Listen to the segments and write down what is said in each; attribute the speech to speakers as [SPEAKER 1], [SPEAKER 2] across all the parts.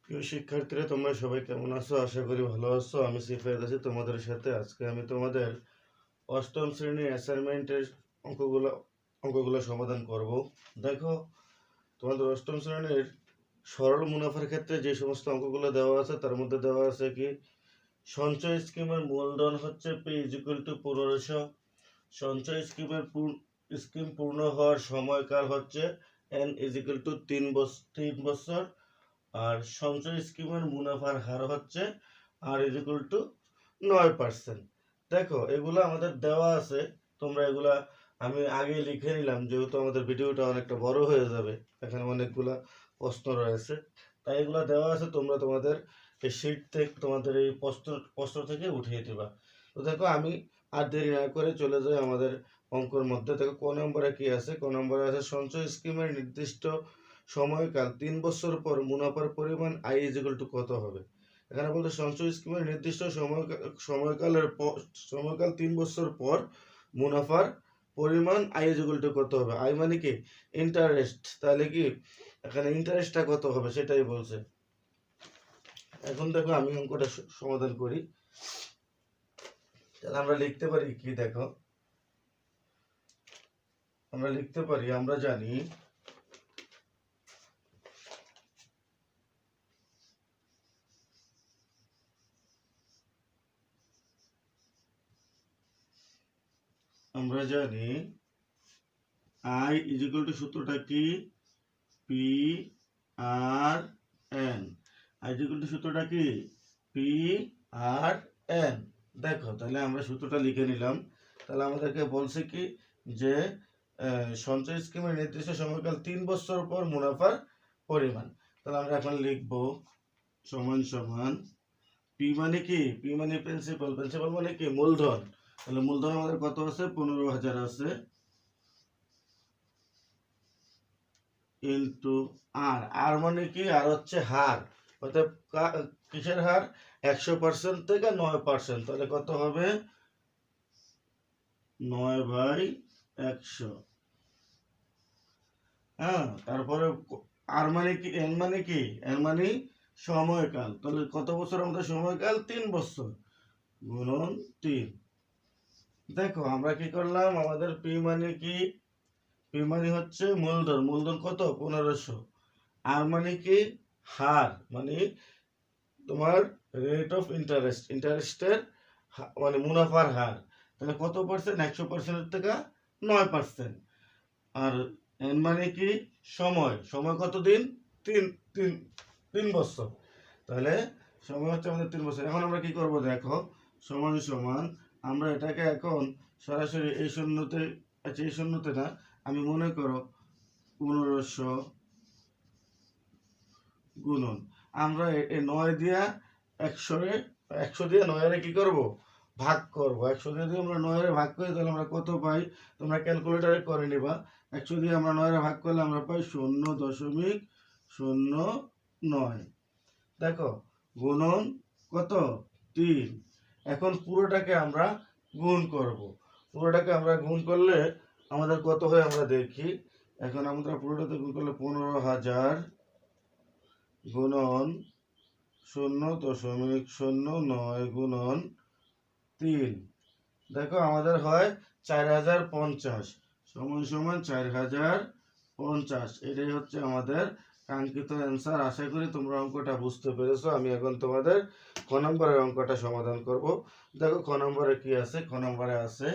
[SPEAKER 1] প্রিয় শিক্ষার্থীরা, তোমরা সবাই কেমন আছো? আশা করি ভালো আছো। আমি সিফায়েত আছি তোমাদের সাথে। আজকে আমি তোমাদের অষ্টম শ্রেণীর অ্যাসাইনমেন্টের অঙ্কগুলো সমাধান করব। দেখো, তোমাদের অষ্টম শ্রেণীর সরল মুনাফার ক্ষেত্রে যে সমস্ত অঙ্কগুলো দেওয়া আছে তার মধ্যে দেওয়া আছে কি, সঞ্চয় স্কিমের মূলধন হচ্ছে পি ইজ ইকুয়াল টু 1500। সঞ্চয় স্কিম পূর্ণ হওয়ার সময়কাল হচ্ছে এন ইজ ইকুয়াল টু 3 বছর। আর সঞ্চয় স্কিমের মুনাফার হার হচ্ছে আর ইজ ইকুয়াল টু 9%। দেখো, এগুলো আমাদের দেওয়া আছে। তোমরা এগুলা আমি আগে লিখে নিলাম, যেহেতু আমাদের ভিডিওটা অনেকটা বড় হয়ে যাবে, এখানে অনেকগুলা প্রশ্ন রয়েছে, তাই এগুলো দেওয়া আছে। তোমরা তোমাদের এই শীট থেকে, তোমাদের এই প্রশ্ন থেকে উঠিয়ে দিবা। তো দেখো, আমি আর দেরি না করে চলে যাই আমাদের অঙ্কের মধ্যে। দেখো, ক নম্বরে কি আছে? ক নম্বরে আছে সঞ্চয় স্কিমের নির্দিষ্ট সময়কাল 3 বছর পর মুনাফার পরিমাণ আই ইজ ইকুয়াল টু কত হবে। এখানে বলতে সঞ্চয় স্কিমের নির্দিষ্ট সময়কাল 3 বছর পর মুনাফার পরিমাণ আই ইজ ইকুয়াল টু কত হবে। আই মানে কি? ইন্টারেস্ট। তাহলে কি এখানে ইন্টারেস্টটা কত হবে সেটাই বলছে। এখন দেখো, আমি অঙ্কটা সমাধান করি। তাহলে আমরা লিখতে পারি কি? দেখো, আমরা লিখতে পারি, আমরা জানি আই ইজ ইকুয়াল টু সূত্রটা কি? P R N. I is equal to সূত্রটা কি? P R N. দেখো, তাহলে আমরা সূত্রটা লিখে নিলাম। তাহলে আমাদেরকে বলছে কি যে সঞ্চয় স্কিমের নির্দিষ্ট সময়কাল 3 বছর পর মুনাফার পরিমাণ। তাহলে আমরা এখন লিখব সমান সমান পি মানে কি? পি মানে প্রিন্সিপাল। প্রিন্সিপাল মানে কি? মূলধন। তাহলে মূলধন আমাদের কত আছে? 15,000 আছে, ইন্টু আর। আর মানে কি? আর হচ্ছে হার। অর্থাৎ কিসের হার? 100% থেকে 9%। তাহলে কত হবে? 9/100। হ্যাঁ, তারপরে আর মানে কি? এন মানে কি? এন মানে সময়কাল। তাহলে কত বছর আমাদের সময়কাল? 3 বছর, গুণন 3। দেখো, আমরা কি করলাম? আমাদের পি মানে কি? পি মানে হচ্ছে মূলধন। মূলধন কত? 1500। আর মানে কি? হার, মানে তোমার রেট অফ ইন্টারেস্ট, ইন্টারেস্টের মানে মুনাফার হার। তাহলে কত পার্সেন্ট? 100% থেকে 9%। আর এন মানে কি? সময়। সময় কত দিন? তিন তিন 3 বছর। তাহলে সময় হচ্ছে আমাদের 3 বছর। এখন আমরা কি করব? দেখো, সমান সমান আমরা এটাকে এখন সরাসরি এই শূন্যতে, আচ্ছা এই শূন্যতে না, আমি মনে করো 1500 গুণন, আমরা এই 9 দিয়া 100 দিয়ে 9 কি করব? ভাগ করব। 100 দিয়ে আমরা 9 ভাগ করি, তাহলে আমরা কত পাই? তোমরা ক্যালকুলেটরে করে নিবা। 100 দিয়ে আমরা 9 ভাগ করলে আমরা পাই 0.09। দেখো, গুণন কত? 3। এখন পুরোটাকে আমরা গুণ করব। পুরোটাকে আমরা গুণ করলে আমাদের কত হয় আমরা দেখি। এখন আমরা পুরোটাতে গুণ করলে 15,000 গুণন 0.09 গুণন 3। দেখো, আমাদের হয় 4050 সমান সমান 4050। এটাই হচ্ছে আমাদের কাঙ্ক্ষিত অ্যান্সার। আশা করি তোমরা অঙ্কটা বুঝতে পেরেছো। আমি এখন তোমাদের ক নম্বরের অঙ্কটা সমাধান করব। দেখো, ক নম্বরে কি আছে? ক নম্বরে আছে,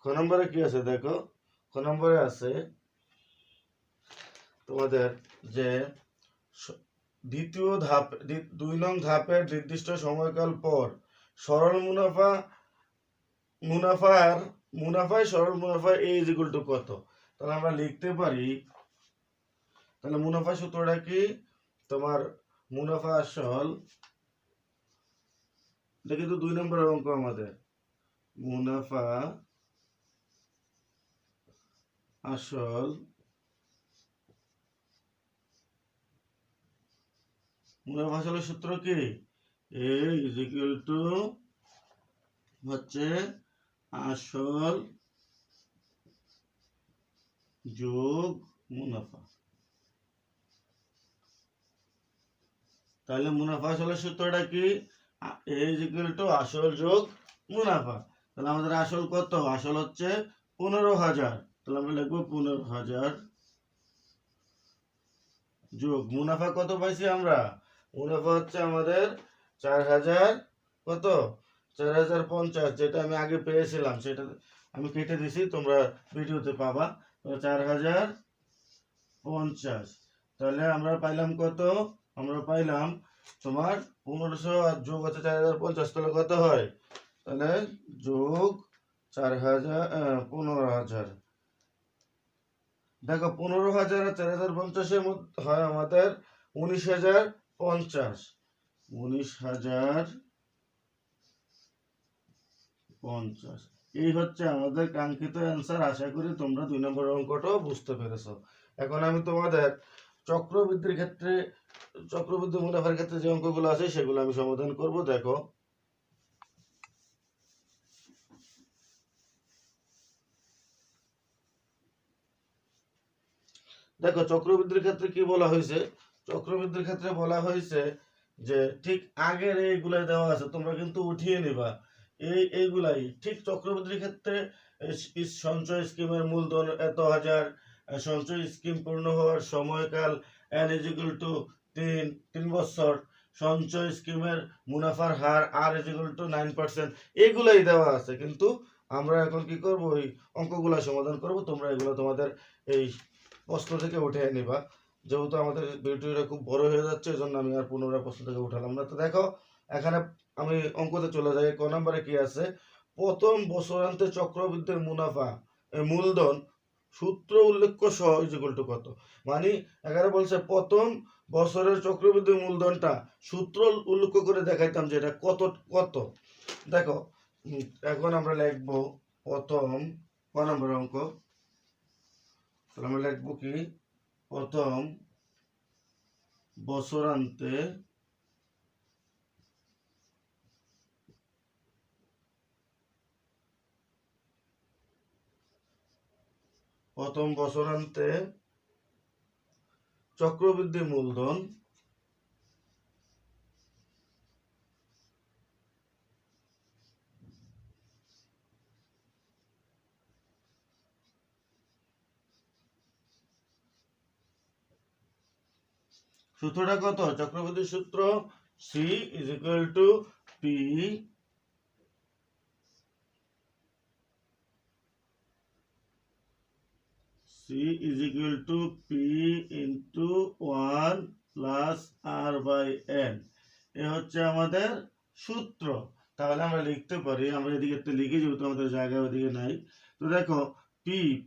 [SPEAKER 1] ক নম্বরে কি আছে? দেখো, ক নম্বরে আছে তোমাদের যে দ্বিতীয় ধাপ, 2 নং ধাপের নির্দিষ্ট সময়কাল পর সরল মুনাফায় সরল মুনাফা এ ইজ ইকুয়াল টু কত। তাহলে আমরা লিখতে পারি, তাহলে মুনাফা সূত্রটা কি? তোমার মুনাফা আসল, এটা কিন্তু 2 নম্বরের অঙ্ক আমাদের। মুনাফা আসল মুনাফা আসলের সূত্র কি? এ ইজ ইকুয়াল টু হচ্ছে আসল যোগ মুনাফা। তাহলে মুনাফা আসলে সূত্রটা কি? A = আসল যোগ মুনাফা। তাহলে আমাদের আসল কত? আসল হচ্ছে 15,000। তাহলে আমরা লিখবো 15,000 যোগ মুনাফা কত পাইছি আমরা? মুনাফা হচ্ছে আমাদের 4,000 কত? 4,050, যেটা আমি আগে পেয়েছিলাম সেটা আমি কেটে দিছি, তোমরা ভিডিওতে পাবা। 4,050। তাহলে আমরা পাইলাম কত? আমরা পাইলাম তোমার 1500 আর যোগ হচ্ছে 4,050, তাহলে কত হয়? তাহলে যোগ 4,000 15,000। দেখো 15,000 আর 4,050-এর মধ্যে হয় আমাদের 19,050। 19,050 এই হচ্ছে আমাদের কাঙ্ক্ষিত অ্যান্সার। আশা করি তোমরা 2 নম্বর অঙ্কটাও বুঝতে পেরেছো। এখন আমি তোমাদের চক্রবৃদ্ধির ক্ষেত্রে, চক্রবৃদ্ধি মুনাফার ক্ষেত্রে যে অঙ্কগুলো আছে সেগুলো আমি সমাধান করব। দেখো দেখো চক্রবৃদ্ধির ক্ষেত্রে কি বলা হয়েছে? চক্রবৃদ্ধির ক্ষেত্রে বলা হয়েছে যে ঠিক আগের এইগুলাই দেওয়া আছে, তোমরা কিন্তু উঠিয়ে নিবা। এইগুলাই ঠিক চক্রবৃদ্ধির ক্ষেত্রে সঞ্চয় স্কিমের মূলধন এত হাজার, সঞ্চয় স্কিম পূর্ণ হওয়ার সময়কাল n = 3 বছর, সঞ্চয় স্কিমের মুনাফার হার r = 9%, এগুলাই দেওয়া আছে। কিন্তু আমরা এখন কি করব? ওই অঙ্কগুলো সমাধান করব। তোমরা এগুলো তোমাদের এই প্রশ্ন থেকে উঠে নিবা। যেহেতু আমাদের ভিডিওটা খুব বড় হয়ে যাচ্ছে, এজন্য আমি আর পুনরায় প্রশ্ন থেকে উঠালাম না। তো দেখো এখানে আমি অঙ্কতে চলে যাই। ক নম্বরে কি আছে? প্রথম বছরান্তে চক্রবৃদ্ধির মুনাফা মূলধন সূত্র উল্লেখ সহ = কত? মানে এখানে বলছে প্রথম বছরের চক্রবৃদ্ধি মূলধনটা সূত্র উল্লেখ করে দেখাইতাম যে এটা কত কত। দেখো এখন আমরা লিখবো প্রথম ক নম্বর অঙ্ক। তাহলে আমরা লিখবো কি? প্রথম বছরান্তে চক্রবৃদ্ধি মূলধন সূত্রটা কত? চক্রবৃদ্ধি সূত্র C = P into 1 plus R/N। এ হচ্ছে আমাদের সূত্র। তাহলে আমরা লিখতে পারি, আমরা এদিকে একটু লিখে, যেহেতু আমাদের জায়গা ওদিকে নাই। তো দেখো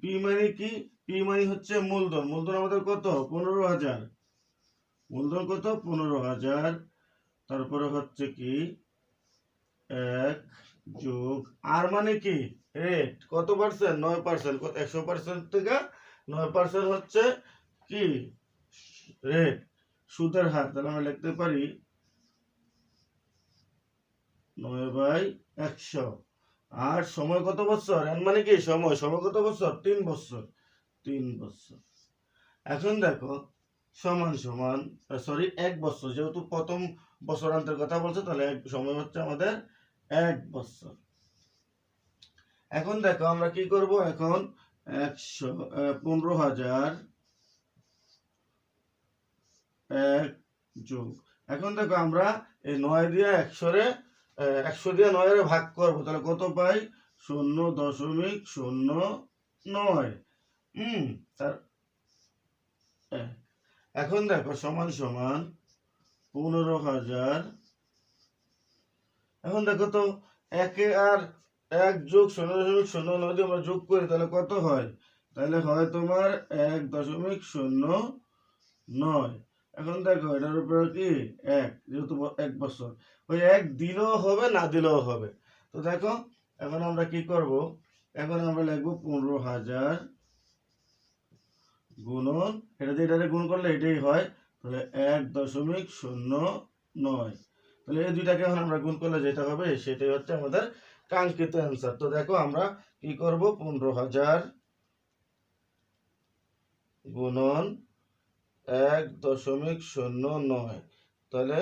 [SPEAKER 1] পি মানে কি? পি মানে হচ্ছে মূলধন। মূলধন আমাদের কত? 15,000। মূলধন কত? 15,000। তারপরে হচ্ছে কি 1 যোগ আর মানে কি? রেট। কত পার্সেন্ট? 9%। 100% থেকে 9% হচ্ছে কি রেট, সুদের হার। তাহলে আমরা লিখতে পারি 9/100। আর সময় কত বছর? এন মানে কি সময়। সময় কত বছর? 3 বছর। 3 বছর। এখন দেখো সমান সমান, সরি 1 বছর, যেহেতু প্রথম বছরান্তের কথা বলছে, তাহলে সময় হচ্ছে আমাদের 1 বছর। এখন দেখো আমরা কি করব? এখন 15,000 1 যোগ, এখন দেখো আমরা এই 9 দিয়ে 100 দিয়ে 9 এর ভাগ করব। তাহলে কত পাই? 0.09। এখন দেখো সমান সমান 15,000। এখন দেখো তো 1 আর 1 যোগ 0.09 দিয়ে আমরা যোগ করি, তাহলে কত হয়? তাহলে হয় তোমার 1.09। এখন দেখো এটার উপরে কি 1, যেহেতু 1 বছর, ওই 1 দিলেও হবে না দিলেও হবে। তো দেখো এখন আমরা কি করব? এখন আমরা লিখবো 15,000 গুণন, এটা দিয়ে এটা গুণ করলে এটাই হয়, তাহলে 1.09। তাহলে এই দুইটাকে এখন আমরা গুণ করলে যেটা হবে সেটাই হচ্ছে আমাদের কাঙ্ক্ষিত অ্যান্সার। তো দেখো আমরা কি করব? 15,000 গুণন 1.09, তাহলে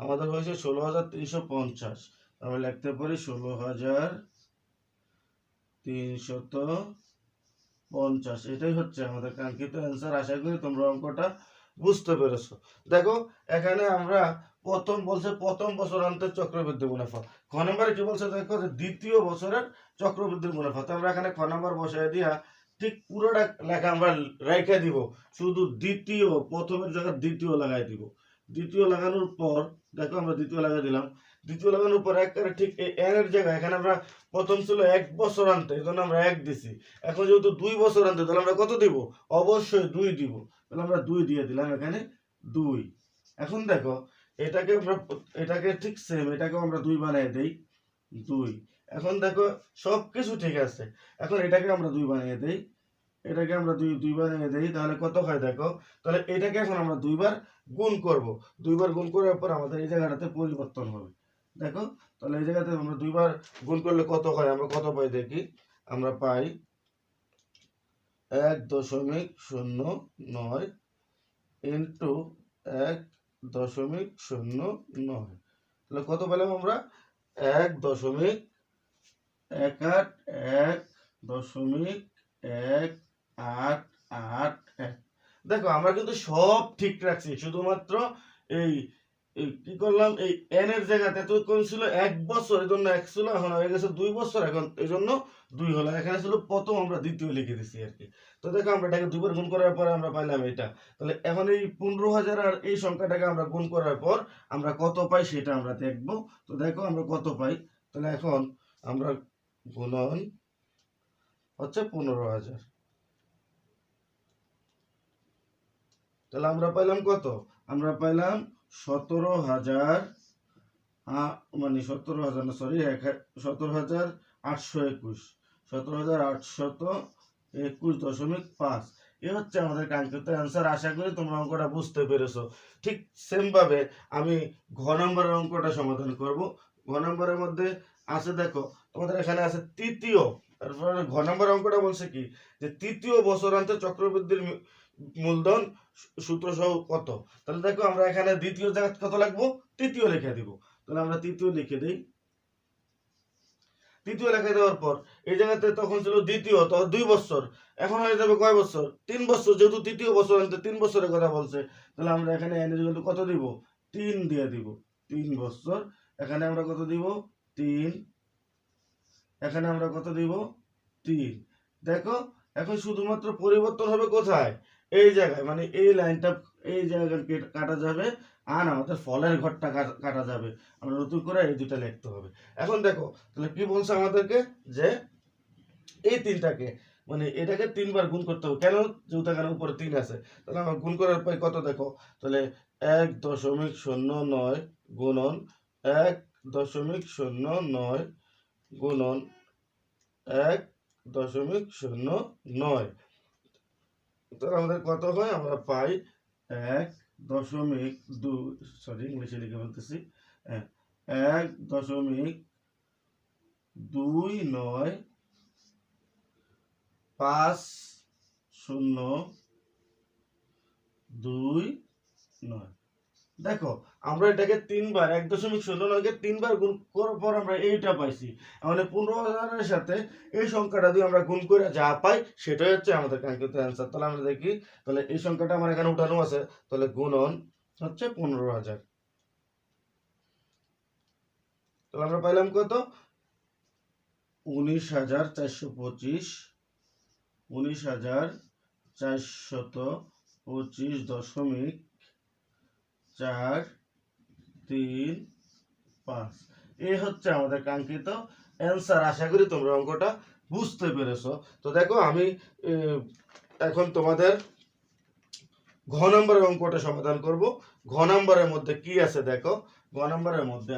[SPEAKER 1] আমাদের হয়েছে 16,350। আমরা লিখতে পারি 16,350। এটাই হচ্ছে আমাদের কাঙ্ক্ষিত অ্যান্সার। আশা করি তোমরা অঙ্কটা বুঝতে পেরেছো। দেখো এখানে আমরা প্রথম বলছে প্রথম বছরান্তের চক্রবৃদ্ধি মুনাফা, খ নম্বরে কি বলছে দেখো যে দ্বিতীয় বছরের চক্রবৃদ্ধির মুনাফা। তো আমরা এখানে খ নম্বর বসায় দিয়া ঠিক পুরোটা লেখা আমরা রেখে দিব, শুধু দ্বিতীয় প্রথমের জায়গায় দ্বিতীয় লাগাই দিব। দ্বিতীয় লাগানোর পর দেখো আমরা দ্বিতীয় লাগাই দিলাম। দ্বিতীয় লাগানোর পর একবারে ঠিক এই এন এর জায়গায় এখানে আমরা প্রথম ছিল 1 বছর আনতে, এই জন্য আমরা 1 দিছি। এখন যেহেতু 2 বছর আনতে, তাহলে আমরা কত দিব? অবশ্যই 2 দিব। তাহলে আমরা 2 দিয়ে দিলাম এখানে 2। এখন দেখো এটাকে ঠিক সেম এটাকেও আমরা 2 বানিয়ে দেই 2। এখন দেখো সবকিছু ঠিক আছে, এখন এটাকে আমরা 2 বানিয়ে দেই, এটাকে আমরা 2 বানিয়ে দেই, তাহলে কত হয় দেখো। তাহলে এটাকে এখন আমরা 2 বার গুণ করব। 2 বার গুণ করার পর আমাদের এই জায়গাটাতে পরিবর্তন হবে। দেখো তাহলে এই জায়গাতে আমরা 2 বার গুণ করলে কত হয়, আমরা কত পাই দেখি। আমরা পাই 1.09 ইন্টু 1.09, তাহলে কত পেলাম আমরা? 1.1 দেখো আমরা কিন্তু সব ঠিক রাখছি, শুধুমাত্র এই কি করলাম, এই এন এর জায়গাতে তো কোন ছিল 1 বছর, এই জন্য 1 ছিল, এখন হয়ে গেছে 2 বছর, এখন এই জন্য 2 হলো। এখানে ছিল প্রথম, আমরা দ্বিতীয় লিখে দিছি আর কি। তো দেখো আমরা এটাকে 2 বার গুণ করার পরে আমরা পাইলাম এটা। তাহলে এখন এই 15,000 আর এই সংখ্যাটাকে আমরা গুণ করার পর আমরা কত পাই সেটা আমরা দেখব। তো দেখো আমরা কত পাই। তাহলে এখন আমরা গুণন হচ্ছে 15,000, তাহলে আমরা পাইলাম কত? আমরা পাইলাম 17,000, মানে 17,000 না, সরি 17,821, 17,821.5। এ হচ্ছে আমাদের কাঙ্ক্ষিত অ্যান্সার। আশা করি তোমরা অঙ্কটা বুঝতে পেরেছো। ঠিক সেম ভাবে আমি ঘ নম্বরের অঙ্কটা সমাধান করব। ঘ নম্বরের মধ্যে আছে দেখো তোমাদের এখানে আছে তৃতীয়, তারপরে ঘ নম্বর অঙ্কটা বলছে কি যে তৃতীয় বছরান্তে চক্রবৃদ্ধির মূলধন সূত্র সহ কত। তাহলে দেখো আমরা এখানে দ্বিতীয় জায়গায় কত লাগবো, তৃতীয় লিখে দিব। তাহলে আমরা তৃতীয় লিখে দিই। তৃতীয় লিখে দেওয়ার পর এই জায়গাতে তখন ছিল দ্বিতীয়, তখন 2 বছর, এখন হয়ে যাবে কয় বছর? 3 বছর, যেহেতু তৃতীয় বছর আনতে 3 বছরের কথা বলছে, তাহলে আমরা এখানে এন ইকুয়াল টু কত দিব? 3 দিয়ে দিব। 3 বছর, এখানে আমরা কত দিব? 3, এখানে আমরা কত দিব? 3। দেখো এখন শুধুমাত্র পরিবর্তন হবে কোথায়? এই জায়গায়, মানে এই লাইনটা এই জায়গায় কাটা যাবে, আর আমাদের ফলের ঘরটা কাটা যাবে। আমরা নতুন করে এই দুটা লিখতে হবে। এখন দেখো তাহলে কি বলছে আমাদেরকে, যে এই তিনটাকে মানে এটাকে 3 বার গুণ করতে হবে। কেন? যেহেতু এখানে উপরে 3 আছে, তাহলে আমরা গুণ করার পর কত দেখো, তাহলে 1.09 গুণন 1.09 গুণন 1.09, তাহলে আমাদের কত হয়? আমরা পাই 1.2, সরি ইংলিশে লিখে বলতেছি, 1.295029। দেখো আমরা এটাকে 3 বার 1.09কে 3 বার গুণ করার পর আমরা এইটা পাইছি। মানে 15,000 এর সাথে এই সংখ্যাটা দিয়ে আমরা গুণ করে যা পাই সেটাই হচ্ছে আমাদের কাঙ্ক্ষিত অ্যান্সার। তাহলে আমরা দেখি, তাহলে এই সংখ্যাটা আমার এখানে উঠানো আছে, তাহলে গুণন হচ্ছে 15,000, তাহলে আমরা পাইলাম কত? 19,425, 19,425.435। এই হচ্ছে আমাদের কাঙ্ক্ষিত অ্যান্সার। আশা করি তোমরা অঙ্কটা বুঝতে পেরেছো। তো দেখো আমি এখন তোমাদের ঘ নম্বরের অঙ্কটা সমাধান করব। ঘ নম্বরের মধ্যে কি আছে দেখো, ঘ নম্বরের মধ্যে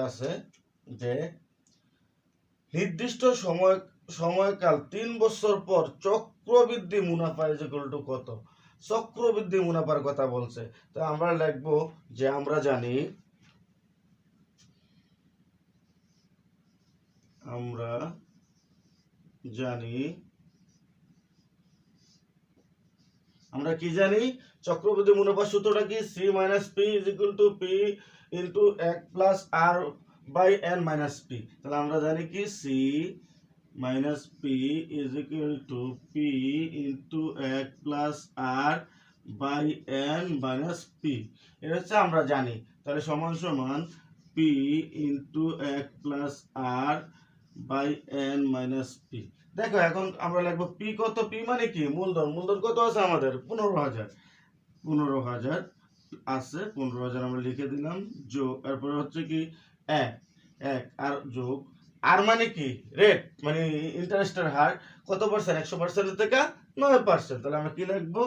[SPEAKER 1] আছে যে নির্দিষ্ট সময়কাল 3 বছর পর চক্রবৃদ্ধি মুনাফা ইজ ইকুয়াল টু কত। চক্রবৃদ্ধি মুনাফার কথা বলছে। তো আমরা লিখবো যে আমরা জানি আমরা জানি আমরা কি জানি চক্রবৃদ্ধি মুনাফার সূত্রটা কি c minus p is equal to p into 1 plus r by n minus p। তাহলে আমরা জানি কি c minus p is equal to p into 1 plus r by n minus p। এটা হচ্ছে আমরা জানি। তাহলে সমান সমান p into 1 plus r by n minus p। দেখো এখন আমরা লিখবো p কত, p মানে কি মূলধন। মূলধন কত আছে আমাদের 15,000। 15,000 আছে, 15,000 আমরা লিখে দিলাম, যোগ এরপরে হচ্ছে কি 1 1 আর যোগ আর মানে কি রেট মানে ইন্টারেস্টের হার কত পার্সেন্ট, 100% থেকে 9%। তাহলে আমরা কি লিখবো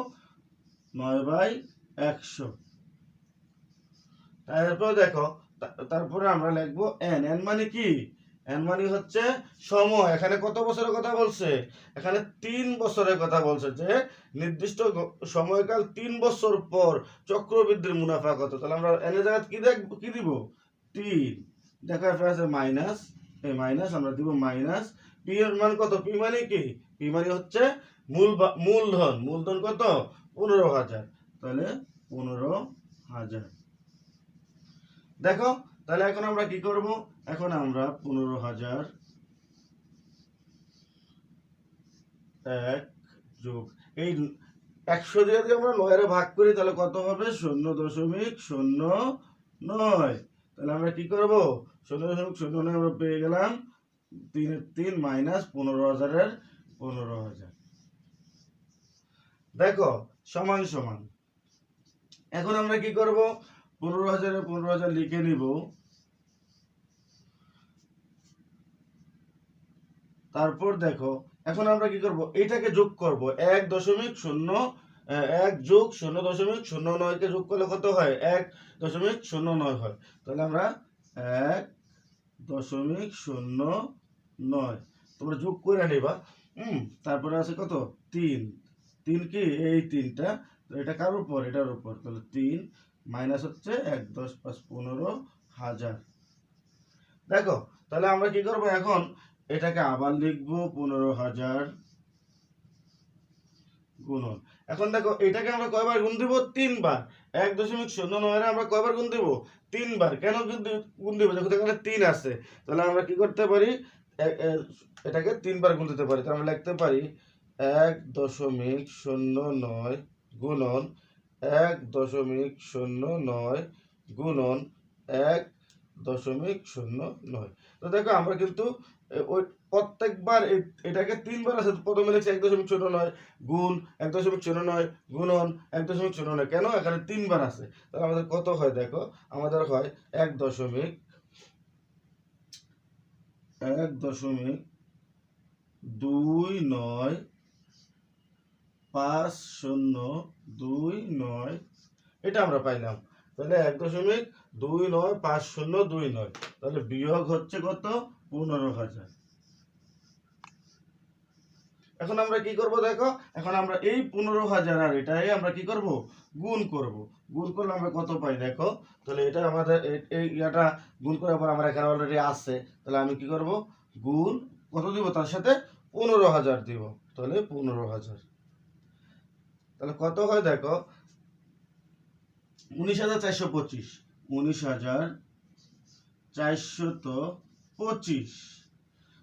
[SPEAKER 1] 9/100। তারপরে দেখো তারপরে আমরা লিখবো n n মানে কি, n মানে হচ্ছে সময়। এখানে কত বছরের কথা বলছে, এখানে 3 বছরের কথা বলছে, যে নির্দিষ্ট সময়কাল 3 বছর পর চক্রবৃদ্ধির মুনাফা কত। তাহলে আমরা n এর জায়গায় কি দেখব, কি দিব 3। দেখো এখানে আছে মাইনাস, এই মাইনাস আমরা দিব মাইনাস p এর মান কত, p মানে কি, p মানে হচ্ছে মূলধন। মূলধন কত 15,000। তাহলে 15,000। দেখো তাহলে এখন আমরা কি করব, এখন আমরা 15,000 1 যোগ এই 100 দিয়ে যদি আমরা 9 এর ভাগ করি তাহলে কত হবে 0.09। তাহলে আমরা কি করব 0.09 আমরা পেয়ে গেলাম 3 এর 3 মাইনাস 15,000 এর 15,000। দেখো সমান সমান। এখন আমরা কি করব 15,000 এর 15,000 লিখে নিব। তারপর দেখো এখন আমরা কি করব, এটাকে যোগ করব 1 যোগ 0.09 কে যোগ করলে কত হয় 1.09 হয়। তাহলে আমরা 1.09 তোমরা যোগ করে নিবা। তারপরে আছে কত 3 3 কি এই 3টা, তো এটা কার উপর, এটার উপর। তাহলে 3 মাইনাস হচ্ছে 1 10 5 15,000। দেখো তাহলে আমরা কি করব, এখন এটাকে আবার লিখবো 15,000 গুণন। এখন দেখো এটাকে আমরা কয়বার গুণ দিব, 3 বার। 1.09 এর আমরা কয়বার গুণ দিব, 3 বার। কেন গুণ দিব, দেখো এখানে 3 আছে। তাহলে আমরা কি করতে পারি, এটাকে 3 বার গুণ দিতে পারি। তাহলে আমরা লিখতে পারি 1.09 গুণন 1.09 গুণন 1.09। তো দেখো আমরা কিন্তু ওই প্রত্যেকবার এটাকে 3 বার আছে, প্রথমে লিখছি 1.09 গুণ 1.09 গুণন 1.09। কেন, এখানে 3 বার আছে। তাহলে আমাদের কত হয়, দেখো আমাদের হয় 1.295029। এটা আমরা পাইলাম। তাহলে 1.295029। তাহলে বিয়োগ হচ্ছে কত 15,000। এখন আমরা কি করব, দেখো এখন আমরা এই 15,000 আর এটাই আমরা কি করব গুণ করব। গুণ করলে আমরা কত পাই, দেখো তাহলে এটা আমাদের এই ইয়াটা গুণ করার পর আমার এখানে অলরেডি আছে। তাহলে আমি কি করব, গুণ কত দিব, তার সাথে 15,000 দিব। তাহলে 15,000। তাহলে কত হয়, দেখো 19,425 19,425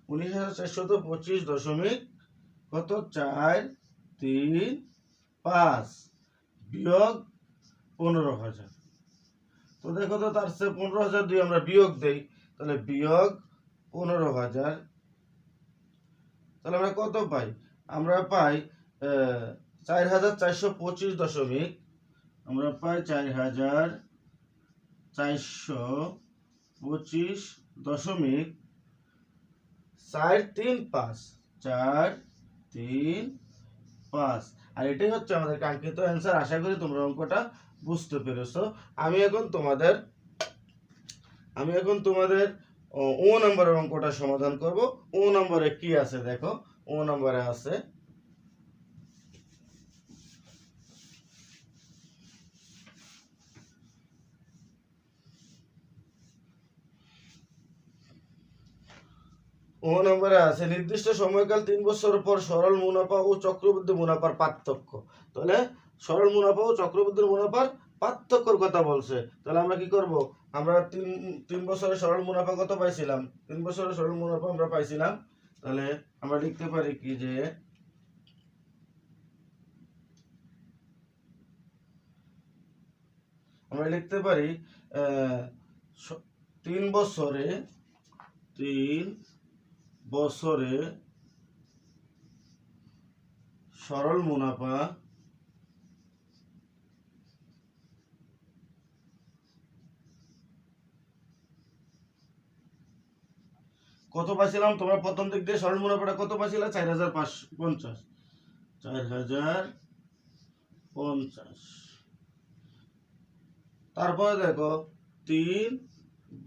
[SPEAKER 1] 19,425 দশমিক কত 435 বিয়োগ 15,000। তো দেখো তো তার চেয়ে 15,000 দিয়ে আমরা বিয়োগ দেই, তাহলে বিয়োগ 15,000। তাহলে আমরা কত পাই, আমরা পাই 4,425 দশমিক, আমরা পাই 4,425 দশমিক 435 435। আর এটাই হচ্ছে আমাদের কাঙ্ক্ষিত অ্যান্সার। আশা করি তোমরা অঙ্কটা বুঝতে পেরেছো। আমি এখন তোমাদের ও নম্বরের অঙ্কটা সমাধান করব। ও নম্বরে কি আছে, দেখো ও নম্বরে আছে ও নম্বরে আছে নির্দিষ্ট সময়কাল 3 বছর পর সরল মুনাফা ও চক্রবৃদ্ধি মুনাফার পার্থক্য। তাহলে সরল মুনাফা ও চক্রবৃদ্ধি মুনাফার পার্থক্যর কথা বলছে। তাহলে আমরা কি করব, আমরা তিন বছরের সরল মুনাফা কত পাইছিলাম, 3 বছরের সরল মুনাফা আমরা পাইছিলাম। তাহলে আমরা লিখতে পারি কি যে আমরা লিখতে পারি 3 বছরে সরল মুনাফা কত পাইছিলাম, তোমরা প্রথম দিক দিয়ে সরল মুনাফাটা কত পাইছিলে, 4050, 4050। তারপরে দেখো 3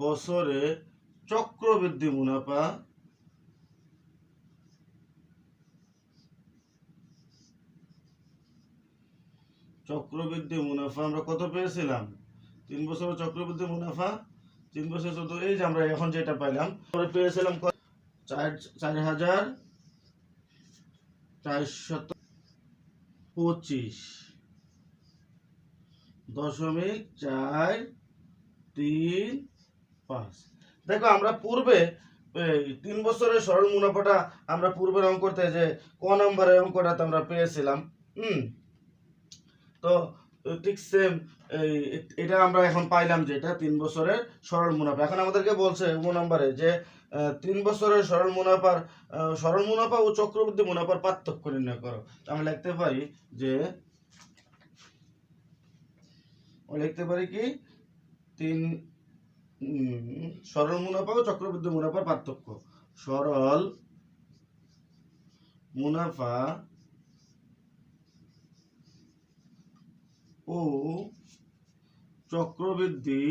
[SPEAKER 1] বছরে চক্রবৃদ্ধি মুনাফা আমরা কত পেয়েছিলাম, 3 বছরের চক্রবৃদ্ধি মুনাফা 3 বছর শুধু এই যে আমরা এখন যেটা পাইলাম আমরা পেয়েছিলাম 4425.435। দেখো আমরা পূর্বে 3 বছরের সরল মুনাফাটা আমরা পূর্বের অঙ্কতে যে ক নম্বরের অঙ্কটা আমরা পেয়েছিলাম। তো ঠিক সেম এটা আমরা এখন পাইলাম যেটা 3 বছরের সরল মুনাফা। এখন আমাদেরকে বলছে নম্বরে যে 3 বছরের সরল মুনাফা ও চক্রবৃদ্ধি মুনাফার পার্থক্য নির্ণয় করো। আমরা লিখতে পারি কি 3 সরল মুনাফা ও চক্রবৃদ্ধি মুনাফার পার্থক্য। সরল মুনাফা ও চক্রবৃদ্ধি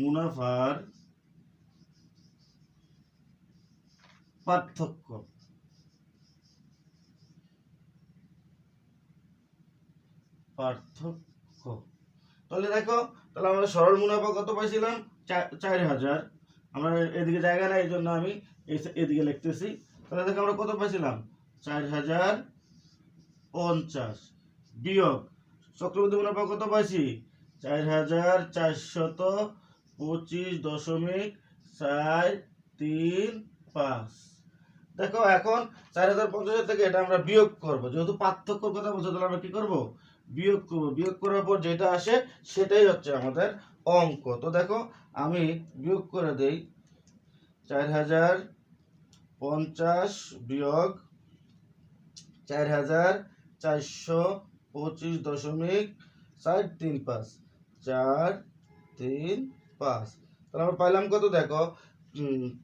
[SPEAKER 1] মুনাফার পার্থক্য। তাহলে দেখো, তাহলে আমরা সরল মুনাফা কত পাইছিলাম, 4000। আমরা এদিকে জায়গা নাই, এই জন্য আমি এদিকে লিখতেছি। তাহলে দেখো আমরা কত পাইছিলাম, 4050 বিয়োগ চক্রবৃদ্ধি মুনাফা কত পাইছি, 4425.435। দেখো এখন 4050 থেকে এটা আমরা বিয়োগ করব, যেহেতু পার্থক্যর কথা বলছে তাহলে আমরা কি করব, বিয়োগ করব। বিয়োগ করার পর যেটা আসে সেটাই হচ্ছে আমাদের অঙ্ক। তো দেখো আমি বিয়োগ করে দেই, 4050 বিয়োগ 4425.435, 435। তাহলে আমরা পাইলাম কত, দেখো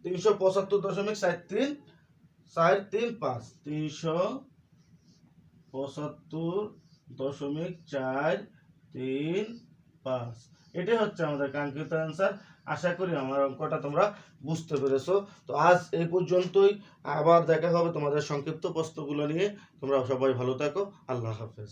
[SPEAKER 1] 375.435, 375.435। এটাই হচ্ছে আমাদের কাঙ্ক্ষিত অ্যান্সার। আশা করি আমার অঙ্কটা তোমরা বুঝতে পেরেছো। তো আজ এই পর্যন্তই, আবার দেখা হবে তোমাদের সংক্ষিপ্ত প্রশ্নগুলো নিয়ে। তোমরা সবাই ভালো থাকো, আল্লাহ হাফেজ।